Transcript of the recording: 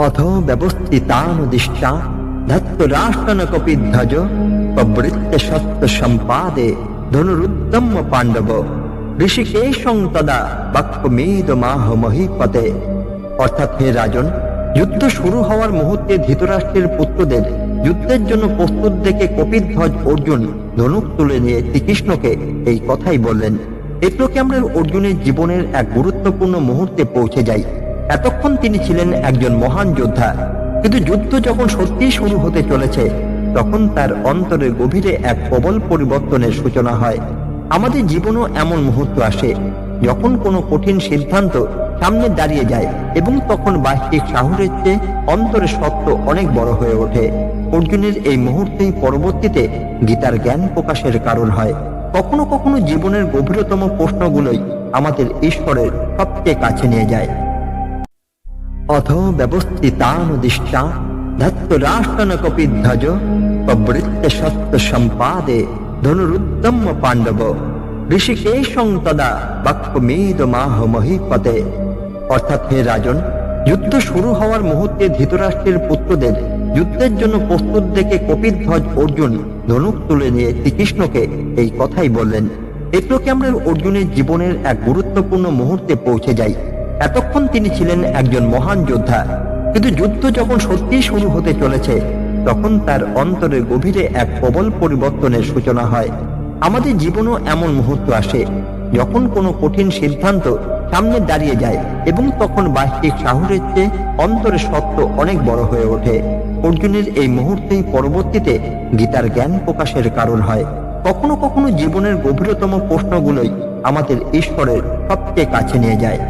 অথ ব্যবস্থিতানুদিষ্টা ধত্তরাষ্ট্রন কপিধ্বজ প্রবৃত্ত সত্য সম্পাদে ধনুরুদ্যম পাণ্ডব ঋষিকেশং তদা বাক্যমেদ মাহ মহীপতে। অর্থাৎ হে রাজন, যুদ্ধ শুরু হওয়ার মুহূর্তে ধৃতরাষ্ট্রের পুত্রদের যুদ্ধের জন্য প্রস্তুত দেখে কপিধ্বজ অর্জুন ধনুক তুলে নিয়ে শ্রীকৃষ্ণকে এই কথাই বললেন। এগুলোকে আমরা অর্জুনের জীবনের এক গুরুত্বপূর্ণ মুহূর্তে পৌঁছে যাই। এতক্ষণ তিনি ছিলেন একজন মহান যোদ্ধা, কিন্তু যুদ্ধ যখন সত্যিই শুরু হতে চলেছে তখন তার অন্তরের গভীরে এক প্রবল পরিবর্তনের সূচনা হয়। আমাদের জীবনও এমন মুহূর্ত আসে যখন কোনো কঠিন সিদ্ধান্ত সামনে দাঁড়িয়ে যায় এবং তখন বাহ্যিক সাহসের চেয়ে অন্তরের সত্য অনেক বড় হয়ে ওঠে। অর্জুনের এই মুহূর্তেই পরবর্তীতে গীতার জ্ঞান প্রকাশের কারণ হয়। কখনো কখনো জীবনের গভীরতম প্রশ্নগুলোই আমাদের ঈশ্বরের সবচেয়ে কাছে নিয়ে যায়। অথ ব্যবস্থিতানুদিষ্টা ধত্তরাষ্ট্রন কপিধ্বজ প্রবৃত্ত সত্য সম্পাদে ধনুরুদ্যম পাণ্ডব ঋষিকেশং তদা বাক্যমেদ মাহ মহীপতে। অর্থাৎ হে রাজন, যুদ্ধ শুরু হওয়ার মুহূর্তে ধৃতরাষ্ট্রের পুত্রদের যুদ্ধের জন্য প্রস্তুত দেখে কপিধ্বজ অর্জুন ধনুক তুলে নিয়ে শ্রীকৃষ্ণকে এই কথাই বললেন। এগুলোকে আমরা অর্জুনের জীবনের এক গুরুত্বপূর্ণ মুহূর্তে পৌঁছে যাই। এতক্ষণ তিনি ছিলেন একজন মহান যোদ্ধা, কিন্তু যুদ্ধ যখন সত্যিই শুরু হতে চলেছে তখন তার অন্তরের গভীরে এক প্রবল পরিবর্তনের সূচনা হয়। আমাদের জীবনও এমন মুহূর্ত আসে যখন কোনো কঠিন সিদ্ধান্ত সামনে দাঁড়িয়ে যায় এবং তখন বাহ্যিক সাহসের চেয়ে অন্তরের সত্য অনেক বড় হয়ে ওঠে। অর্জুনের এই মুহূর্তেই পরবর্তীতে গীতার জ্ঞান প্রকাশের কারণ হয়। কখনো কখনো জীবনের গভীরতম প্রশ্নগুলোই আমাদের ঈশ্বরের সবচেয়ে কাছে নিয়ে যায়।